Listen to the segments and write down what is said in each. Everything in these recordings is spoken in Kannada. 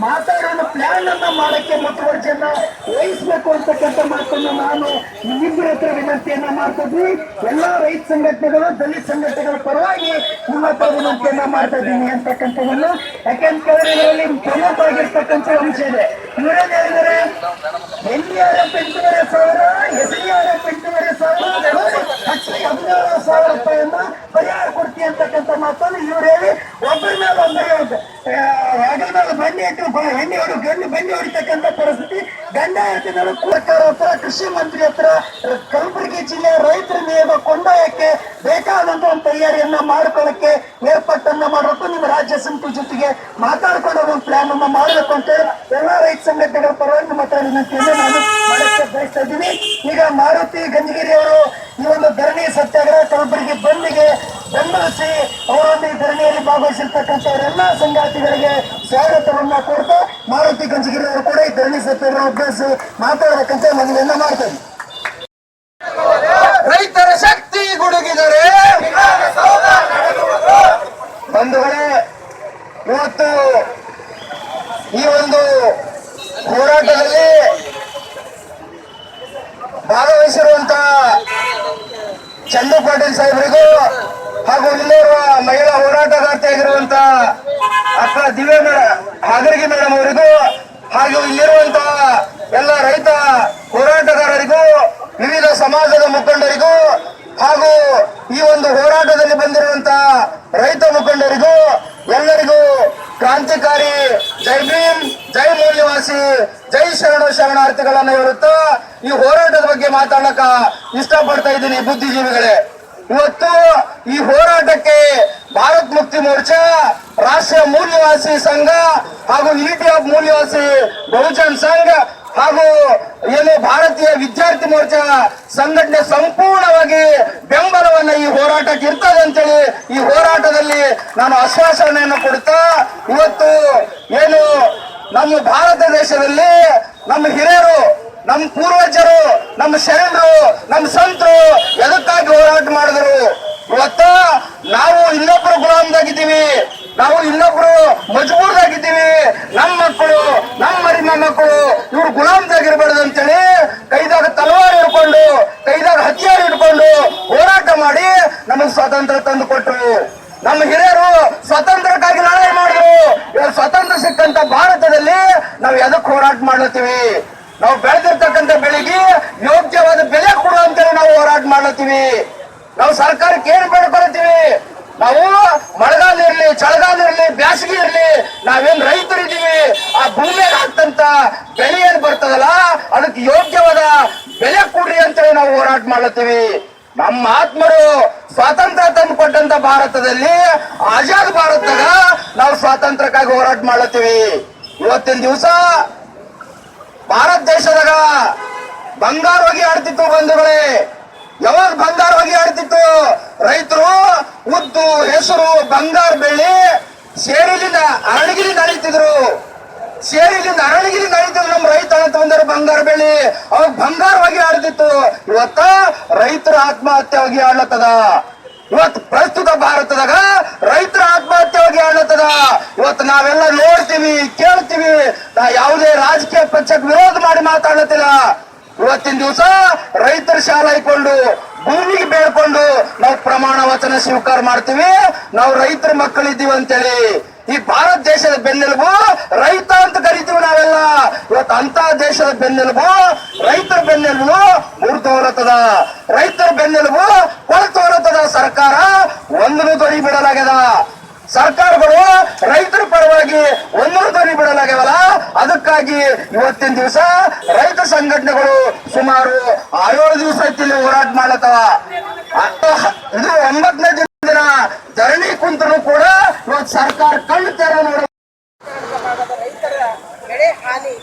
ಮಾತಾಡೋಣ ಪ್ಲಾನ್ ಅನ್ನ ಮಾಡಕ್ಕೆ ಮುತುವರ್ಜಿಯನ್ನ ವಹಿಸ್ಬೇಕು ಅಂತಕ್ಕಂಥ ಮಾತನ್ನು ನಾನು ನಿಮ್ಮಿಬ್ಬರ ಹತ್ರ ವಿನಂತಿಯನ್ನ ಮಾಡ್ತಾ ಇದ್ವಿ. ಎಲ್ಲಾ ರೈತ ಸಂಘಟನೆಗಳು ದಲಿತ ಸಂಘಟನೆಗಳ ಪರವಾಗಿ ನಿಮ್ಮ ಹತ್ರ ವಿನಂತಿಯನ್ನ ಮಾಡ್ತಾ ಇದ್ದೀನಿ ಅಂತಕ್ಕಂಥವನ್ನು. ಯಾಕೆಂತಂದ್ರೆ ಇದರಲ್ಲಿ ಪ್ರಮುಖವಾಗಿರ್ತಕ್ಕಂಥ ಅಂಶ ಇದೆ. ಇವರೇನ್ ಹೇಳಿದರೆ NDRF 8,500, SDRF 8,500, ಹೆಚ್ಚಿಗೆ 16,000 ರೂಪಾಯಿಯನ್ನ ಪರಿಹಾರ ಕೊಡ್ತೀವಿ ಅಂತಕ್ಕಂಥ ಮಾತನ್ನು ಇವ್ರು ಹೇಳಿ ಒಬ್ಬರ ಮೇಲೆ ಒಬ್ಬರು ಹೆಗಲ ಮೇಲೆ ಬನ್ನಿ ಹೊಡಿತಕ್ಕಂಥ ಪರಿಸ್ಥಿತಿ. ಗಂಡ ಹೆಂಡತಿಗಳು ಸರ್ಕಾರ ಹತ್ರ, ಕೃಷಿ ಮಂತ್ರಿ ಹತ್ರ, ಕಲಬುರಗಿ ಜಿಲ್ಲೆಯ ರೈತರ ನಿಯಮ ಕೊಂಡೊಯ್ಯಕ್ಕೆ ಬೇಕಾದಂತ ಒಂದು ತಯಾರಿಯನ್ನ ಮಾಡ್ಕೊಳ್ಳಕ್ಕೆ ಏರ್ಪಾಟನ್ನ ಮಾಡಬೇಕು. ನಿಮ್ಮ ರಾಜ್ಯ ಸಮಿತಿ ಜೊತೆಗೆ ಮಾತಾಡ್ಕೊಂಡು ಒಂದು ಪ್ಲಾನ್ ಅನ್ನ ಮಾಡಬೇಕು ಅಂತ ಎಲ್ಲ ರೈತ ಸಂಘಟನೆಗಳ ಪರವಾಗಿ ನಿಮ್ಮ ಹತ್ರ ವಿನಂತಿಯನ್ನು ನಾನು ಮಾಡಕ್ಕೆ ಬಯಸ್ತಾ ಇದ್ದೀನಿ. ಈಗ ಮಾರುತಿ ಗಂಜಗಿರಿ ಅವರು ಈ ಒಂದು ಧರಣಿ ಸತ್ಯಾಗ್ರಹ ಕಲಬುರಗಿ ಬಂದ್ಗೆ ಬೆಂಬಲಿಸಿ ಅವರೊಂದು ಈ ಧರಣಿಯಲ್ಲಿ ಭಾಗವಹಿಸಿರ್ತಕ್ಕಂಥವರೆಲ್ಲ ಸಂಗಾತಿಗಳಿಗೆ ಸ್ವಾಗತವನ್ನ ಕೊಡ್ತಾ ಮಾರುತಿ ಗಂಜಗಿರಿ ಅವರು ಕೂಡ ಈ ಧರಣಿ ಸತ್ಯಾಗ್ರಹ ಅಭ್ಯಾಸ ಮಾತಾಡಬೇಕಂತ ಮನವಿಯನ್ನ ಮಾಡ್ತೇನೆ. ರೈತರ ಶಕ್ತಿ ಗುಡುಗಿದರೆ ಬಂಧುಗಳೇ, ಇವತ್ತು ಈ ಒಂದು ಹೋರಾಟದಲ್ಲಿ ಭಾಗವಹಿಸಿರುವಂತಹ ಚಂದು ಪಾಟೀಲ್ ಸಾಹೇಬರಿಗೂ ಹಾಗೂ ಇಲ್ಲಿರುವ ಮಹಿಳಾ ಹೋರಾಟಗಾರ್ತಿಯಾಗಿರುವಂತ ಅಕ್ಕ ದಿವ್ಯ ಹಾಗರ್ಗಿ ಮೇಡಮ್ ಅವರಿಗೂ ಹಾಗೂ ಇಲ್ಲಿರುವಂತಹ ಎಲ್ಲ ರೈತ ಹೋರಾಟಗಾರರಿಗೂ ವಿವಿಧ ಸಮಾಜದ ಮುಖಂಡರಿಗೂ ಹಾಗೂ ಈ ಒಂದು ಹೋರಾಟದಲ್ಲಿ ಬಂದಿರುವಂತಹ ರೈತ ಮುಖಂಡರಿಗೂ ಎಲ್ಲರಿಗೂ ಕ್ರಾಂತಿಕಾರಿ ಜೈ ಭೀಮ್, ಜೈ ಮೌಲ್ಯವಾಸಿ, ಜೈ ಶರಣಾರ್ಥಿಗಳನ್ನ ಹೇಳುತ್ತಾ ಈ ಹೋರಾಟದ ಬಗ್ಗೆ ಮಾತಾಡಕ ಇಷ್ಟಪಡ್ತಾ ಇದ್ದೀನಿ. ಬುದ್ಧಿಜೀವಿಗಳೇ, ಇವತ್ತು ಈ ಹೋರಾಟಕ್ಕೆ ಭಾರತ್ ಮುಕ್ತಿ ಮೋರ್ಚಾ, ರಾಷ್ಟ್ರೀಯ ಮೂಲ್ಯವಾಸಿ ಸಂಘ ಹಾಗೂ ETF ಮೂಲ್ಯವಾಸಿ ಬಹುಜನ್ ಸಂಘ ಹಾಗೂ ಏನು ಭಾರತೀಯ ವಿದ್ಯಾರ್ಥಿ ಮೋರ್ಚಾ ಸಂಘಟನೆ ಸಂಪೂರ್ಣವಾಗಿ ಬೆಂಬಲವನ್ನ ಈ ಹೋರಾಟಕ್ಕೆ ಇರ್ತದೆ ಅಂತೇಳಿ ಈ ಹೋರಾಟದಲ್ಲಿ ನಾನು ಆಶ್ವಾಸನೆಯನ್ನು ಕೊಡುತ್ತಾ, ಇವತ್ತು ಏನು ನಮ್ಮ ಭಾರತ ದೇಶದಲ್ಲಿ ನಮ್ಮ ಹಿರಿಯರು, ನಮ್ಮ ಪೂರ್ವಜರು, ನಮ್ಮ ಶರಣರು, ನಮ್ಮ ಸಂತರು ಎದಕ್ಕಾಗಿ ಹೋರಾಟ ಮಾಡಿದ್ರು? ಇವತ್ತು ನಾವು ಇನ್ನೊಬ್ರು ಗುಲಾಮದಾಗಿದ್ದೀವಿ, ನಾವು ಇನ್ನೊಬ್ರು ಮಜಬೂರ್ದಾಗಿದ್ದೀವಿ. ನಮ್ಮ ಮಕ್ಕಳು, ನಮ್ಮ ಮರಿ ಮೊಮ್ಮಕ್ಕಳು ಇವ್ರು ಗುಲಾಮದಾಗಿರ್ಬಾರ್ದು ಅಂತೇಳಿ ಕೈದಾಗ ತಲವಾರು ಹಿಡ್ಕೊಂಡು, ಕೈದಾಗ ಹತ್ಯಾರ ಹಿಡ್ಕೊಂಡು ಹೋರಾಟ ಮಾಡಿ ನಮಗೆ ಸ್ವಾತಂತ್ರ್ಯ ತಂದು ಕೊಟ್ರು. ನಮ್ಮ ಹಿರಿಯರು ಸ್ವಾತಂತ್ರ್ಯಕ್ಕಾಗಿ ಲಢಾಯಿ ಮಾಡಿದ್ರು. ಇವಾಗ ಸ್ವಾತಂತ್ರ್ಯ ಸಿಕ್ಕಂತ ಭಾರತದಲ್ಲಿ ನಾವು ಎದಕ್ಕೆ ಹೋರಾಟ ಮಾಡ್ಲತ್ತೀವಿ? ನಾವು ಬೆಳೆದಿರ್ತಕ್ಕಂಥ ಬೆಳೆಗೆ ಯೋಗ್ಯವಾದ ಬೆಲೆ ಕೊಡು ಅಂತೇಳಿ ನಾವು ಹೋರಾಟ ಮಾಡ್ಲತ್ತೀವಿ. ನಾವು ಸರ್ಕಾರಕ್ಕೆ ಏನು ಬೇಡ್ಕೊಳ್ತೀವಿ? ನಾವು ಮಳೆಗಾಲ ಇರ್ಲಿ, ಚಳಿಗಾಲ ಇರ್ಲಿ, ಬ್ಯಾಸಗಿ ಇರ್ಲಿ, ನಾವೇನ್ ರೈತರಿದ್ದೀವಿ, ಆ ಭೂಮಿಯಾಗ ಆಗ್ತಂತ ಬೆಳೆ ಏನ್ ಬರ್ತದಲ್ಲ ಅದಕ್ಕೆ ಯೋಗ್ಯವಾದ ಬೆಲೆ ಕೊಡ್ರಿ ಅಂತೇಳಿ ನಾವು ಹೋರಾಟ ಮಾಡ್ಲತ್ತೀವಿ. ನಮ್ಮ ಆತ್ಮರು ಸ್ವಾತಂತ್ರ್ಯ ತಂದು ಕೊಟ್ಟಂತ ಭಾರತದಲ್ಲಿ, ಆಜಾದ್ ಭಾರತದಾಗ ನಾವು ಸ್ವಾತಂತ್ರ್ಯಕ್ಕಾಗಿ ಹೋರಾಟ ಮಾಡ್ಲತ್ತೀವಿ. ಇವತ್ತಿನ ದಿವಸ ಭಾರತ ದೇಶದಾಗ ಬಂಗಾರವಾಗಿ ಆಡ್ತಿತ್ತು ಬಂಧುಗಳೇ. ಯಾವಾಗ ಬಂಗಾರವಾಗಿ ಆಡ್ತಿತ್ತು? ರೈತರು ಉದ್ದು, ಹೆಸರು, ಬಂಗಾರ ಬೆಳ್ಳಿ ಸೇರಿಲಿಂದ ಅರಳಿಗಿಲಿಂದ ಅಳಿತಿದ್ರು. ಸೇರಿಲಿಂದ ಅರಳಿಗಿಲಿಂದ ಅಳಿತಿದ್ರು ನಮ್ಮ ರೈತ ಅಂತ ಬಂದರು ಬಂಗಾರ ಬೆಳ್ಳಿ. ಅವಾಗ ಬಂಗಾರವಾಗಿ ಆಡ್ತಿತ್ತು. ಇವತ್ತ ರೈತರ ಆತ್ಮಹತ್ಯೆಯಾಗಿ ಆಡ್ಲತ್ತದ. ಇವತ್ತು ಪ್ರಸ್ತುತ ಭಾರತದಾಗ ರೈತರ ಆತ್ಮಹತ್ಯೆಯಾಗಿ ಆಡ್ಲತ್ತದ. ಇವತ್ತು ನಾವೆಲ್ಲ ನೋಡ್ತೀವಿ, ಕೇಳ್ತೀವಿ. ನಾ ಯಾವುದೇ ರಾಜಕೀಯ ಪಕ್ಷಕ್ಕೆ ವಿರೋಧ ಮಾಡಿ ಮಾತಾಡ್ಲತ್ತಿಲ್ಲ. ಇವತ್ತಿನ ದಿವಸ ರೈತರ ಶಾಲೆ ಹಾಕೊಂಡು ಭೂಮಿಗೆ ಬೇಡ್ಕೊಂಡು ನಾವು ಪ್ರಮಾಣ ವಚನ ಸ್ವೀಕಾರ ಮಾಡ್ತೀವಿ. ನಾವು ರೈತರ ಮಕ್ಕಳಿದ್ದೀವಿ ಅಂತೇಳಿ ಈ ಭಾರತ ದೇಶದ ಬೆನ್ನೆಲುಬು ರೈತ ಅಂತ ಕರಿತೀವಿ ನಾವೆಲ್ಲ. ಇವತ್ತು ಅಂತ ದೇಶದ ಬೆನ್ನೆಲುಬು, ರೈತರ ಬೆನ್ನೆಲುಬು ಮುರಿದು ಹೋರತ್ತದ, ರೈತರ ಬೆನ್ನೆಲುಬು ಕೊಳತು ಹೋರತ್ತದ. ಸರ್ಕಾರ ಒಂದನ್ನು ಧ್ವನಿ ಬಿಡಲಾಗ್ಯದ. ಸರ್ಕಾರಗಳು ರೈತರ ಪರವಾಗಿ ಒಂದನ್ನು ಧ್ವನಿ ಬಿಡಲಾಗ್ಯವಲ್ಲ. ಅದಕ್ಕಾಗಿ ಇವತ್ತಿನ ದಿವಸ ರೈತ ಸಂಘಟನೆಗಳು ಸುಮಾರು 6-7 ದಿವಸ ಇಲ್ಲಿ ಹೋರಾಟ ಮಾಡ್ಲತ್ತವ. ಇದು 9ನೇ ದಿನ ಧರಣಿ ಕುಂತನು ಕೂಡ ಇವತ್ತು ಸರ್ಕಾರ ಕಣ್ಣು ತೆರೆ ನೋಡ. ರೈತರ ಬೆಳೆ ಹಾನಿ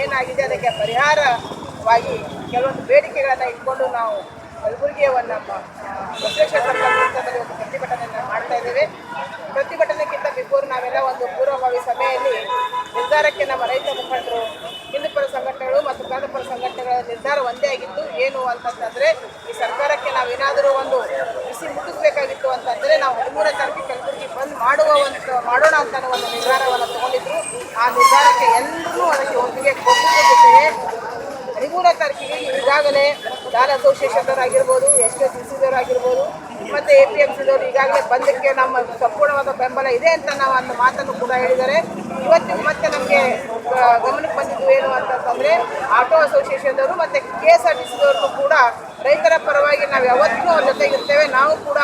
ಏನಾಗಿದೆ ಅದಕ್ಕೆ ಪರಿಹಾರವಾಗಿ ಕೆಲವೊಂದು ಬೇಡಿಕೆಗಳನ್ನ ಇಟ್ಕೊಂಡು ನಾವು ಕಲಬುರಗಿಯ ನಮ್ಮ ಬಸವೇಶ್ವರ ವೃತ್ತದಲ್ಲಿ ಒಂದು ಪ್ರತಿಭಟನೆಯನ್ನು ಮಾಡ್ತಾ ಇದ್ದೇವೆ. ಪ್ರತಿಭಟನೆಗಿಂತ ಬಿಫೋರ್ ನಾವೆಲ್ಲ ಒಂದು ಪೂರ್ವಭಾವಿ ಸಭೆಯಲ್ಲಿ ನಿರ್ಧಾರಕ್ಕೆ ನಮ್ಮ ರೈತ ಮುಖಂಡರು, ಹಿಂದೂಪರ ಸಂಘಟನೆಗಳು ಮತ್ತು ಪ್ರಾಂತಪರ ಸಂಘಟನೆಗಳ ನಿರ್ಧಾರ ಒಂದೇ ಆಗಿತ್ತು. ಏನು ಅಂತಂತಂದರೆ ಈ ಸರ್ಕಾರಕ್ಕೆ ನಾವೇನಾದರೂ ಬಿಸಿ ಮುಟ್ಟಿಸ್ಬೇಕಾಗಿತ್ತು ಅಂತಂದರೆ ನಾವು 13ನೇ ತಾರೀಕಿಗೆ ಕಲಬುರಗಿ ಬಂದ್ ಮಾಡೋಣ ಅಂತ ಒಂದು ನಿರ್ಧಾರವನ್ನು ತಗೊಂಡಿದ್ರು. ಆ ನಿರ್ಧಾರಕ್ಕೆ ಎಲ್ಲರೂ ಅದಕ್ಕೆ ಒಪ್ಪಿಗೆ ಕೊಟ್ಟಿದ್ದ ಜೊತೆಗೆ 13ನೇ ತಾರೀಕಿಗೆ ಈಗಾಗಲೇ ದಾಲ್ ಅಸೋಸಿಯೇಷನ್ದವರಾಗಿರ್ಬೋದು, SSCದವರಾಗಿರ್ಬೋದು ಮತ್ತು APMCದವರು ಈಗಾಗಲೇ ಬಂದಕ್ಕೆ ನಮ್ಮ ಸಂಪೂರ್ಣವಾದ ಬೆಂಬಲ ಇದೆ ಅಂತ ನಾವು ಒಂದು ಮಾತನ್ನು ಕೂಡ ಹೇಳಿದ್ದಾರೆ. ಇವತ್ತು ಮತ್ತೆ ನಮಗೆ ಗಮನಕ್ಕೆ ಬಂದಿದ್ದು ಏನು ಅಂತಂತಂದರೆ ಆಟೋ ಅಸೋಸಿಯೇಷನ್ದವರು ಮತ್ತು KSRTCದವ್ರಿಗೂ ಕೂಡ ರೈತರ ಪರವಾಗಿ ನಾವು ಯಾವತ್ತೂ ಅವ್ರ ಜೊತೆಗಿರ್ತೇವೆ, ನಾವು ಕೂಡ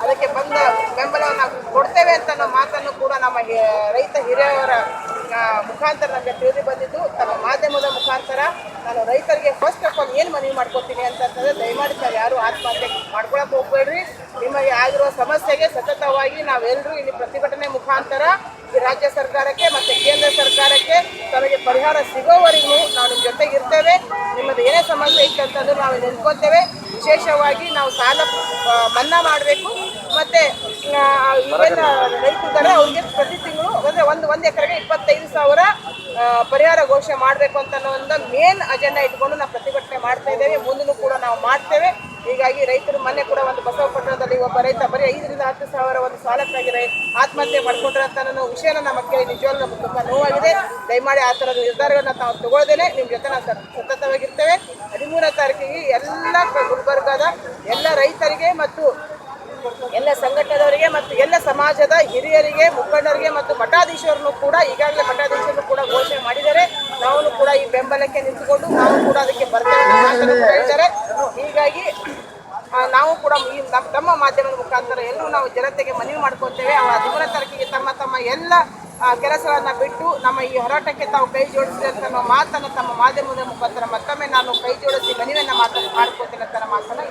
ಅದಕ್ಕೆ ಬಂದ ಬೆಂಬಲವನ್ನು ಕೊಡ್ತೇವೆ ಅಂತ ಅನ್ನೋ ಮಾತನ್ನು ಕೂಡ ನಮ್ಮ ರೈತ ಹಿರಿಯರ ಮುಖಾಂತರ ನಮಗೆ ತಿಳಿದು ಬಂದಿದ್ದು. ತಮ್ಮ ಮಾಧ್ಯಮದ ಮುಖಾಂತರ ನಾನು ರೈತರಿಗೆ ಫಸ್ಟ್ ಆಫ್ ಆಲ್ ಏನು ಮನವಿ ಮಾಡ್ಕೊತೀನಿ ಅಂತಂದರೆ, ದಯಮಾಡಿ ತಾವು ಯಾರು ಆತ್ಮಹತ್ಯೆ ಮಾಡ್ಕೊಳಕ್ಕೆ ಹೋಗ್ಬೇಡ್ರಿ. ನಿಮಗೆ ಆಗಿರುವ ಸಮಸ್ಯೆಗೆ ಸತತವಾಗಿ ನಾವೆಲ್ಲರೂ ಇಲ್ಲಿ ಪ್ರತಿಭಟನೆ ಮುಖಾಂತರ ಈ ರಾಜ್ಯ ಸರ್ಕಾರಕ್ಕೆ ಮತ್ತು ಕೇಂದ್ರ ಸರ್ಕಾರಕ್ಕೆ ತಮಗೆ ಪರಿಹಾರ ಸಿಗೋವರೆಗೂ ನಾವು ನಿಮ್ಮ ಜೊತೆಗೆ ಇರ್ತೇವೆ. ನಿಮ್ಮದು ಏನೇ ಸಮಸ್ಯೆ ಇತ್ತು ಅಂತಂದ್ರೆ ನಾವು ನಿಂತ್ಕೊತೇವೆ. ವಿಶೇಷವಾಗಿ ನಾವು ಸಾಲ ಮನ್ನಾ ಮಾಡಬೇಕು ಮತ್ತು ಇವೆಲ್ಲ ರೈತರಿದ್ದಾರೆ ಅವ್ರಿಗೆ ಪ್ರತಿ ತಿಂಗಳು ಅಂದರೆ ಒಂದು ಎಕರೆಗೆ 25,000 ಪರಿಹಾರ ಘೋಷಣೆ ಮಾಡಬೇಕು ಅಂತ ಒಂದು ಮೇನ್ ಅಜೆಂಡಾ ಇಟ್ಕೊಂಡು ನಾವು ಪ್ರತಿಭಟನೆ ಮಾಡ್ತಾ ಇದ್ದೇವೆ. ಮುಂದೂ ಕೂಡ ನಾವು ಮಾಡ್ತೇವೆ. ಹೀಗಾಗಿ ರೈತರು ಮೊನ್ನೆ ಕೂಡ ಒಂದು ಬಸವಪಟ್ಟಣದಲ್ಲಿ ಒಬ್ಬ ರೈತ ಬರೀ 5,000 ರಿಂದ 10,000 ಒಂದು ಸಾಲಕ್ಕಾಗಿ ಆತ್ಮಹತ್ಯೆ ಮಾಡ್ಕೊಂಡ್ರಂತ ಅನ್ನೋ ವಿಷಯನ ನಮ್ಮ ಕೇಳಿ ನಿಜವಾಗ್ಲೂ ನಮಗೆ ತುಂಬ ನೋವಾಗಿದೆ. ದಯಮಾಡಿ ಆ ಥರದ ನಿರ್ಧಾರಗಳನ್ನ ನಾವು ತಗೊಳ್ದೇನೆ ನಿಮ್ಮ ಜೊತೆ ನಾವು ಸತತವಾಗಿರ್ತೇವೆ. 13ನೇ ತಾರೀಕಿಗೆ ಎಲ್ಲ ಗುಲ್ಬರ್ಗಾದ ಎಲ್ಲ ರೈತರಿಗೆ ಮತ್ತು ಎಲ್ಲ ಸಂಘಟನೆಯವರಿಗೆ ಮತ್ತು ಎಲ್ಲ ಸಮಾಜದ ಹಿರಿಯರಿಗೆ, ಮುಖಂಡರಿಗೆ ಮತ್ತು ಮಠಾಧೀಶರನ್ನು ಕೂಡ ಈಗಾಗಲೇ ಮಠಾಧೀಶರು ಕೂಡ ಘೋಷಣೆ ಮಾಡಿದ್ದಾರೆ. ನಾವು ಕೂಡ ಈ ಬೆಂಬಲಕ್ಕೆ ನಿಂತುಕೊಂಡು ನಾವು ಕೂಡ ಅದಕ್ಕೆ ಬರ್ತೇವೆ ಅಂತ ಹೇಳಿದ್ದಾರೆ. ಹೀಗಾಗಿ ನಾವು ಕೂಡ ಈ ನಮ್ಮ ಮಾಧ್ಯಮದ ಮುಖಾಂತರ ಎಲ್ಲರೂ ನಾವು ಜನತೆಗೆ ಮನವಿ ಮಾಡ್ಕೊತೇವೆ. 13ನೇ ತಾರೀಕಿಗೆ ತಮ್ಮ ಎಲ್ಲ ಕೆಲಸಗಳನ್ನು ಬಿಟ್ಟು ನಮ್ಮ ಈ ಹೋರಾಟಕ್ಕೆ ತಾವು ಕೈ ಜೋಡಿಸಿ ಅಂತ ಅನ್ನೋ ಮಾತನ್ನು ತಮ್ಮ ಮಾಧ್ಯಮದ ಮುಖಾಂತರ ಮತ್ತೊಮ್ಮೆ ನಾನು ಕೈ ಜೋಡಿಸಿ ಮನವಿಯನ್ನು ಮಾಡ್ಕೊತೇನೆ ಅಂತ ಮಾತನ್ನು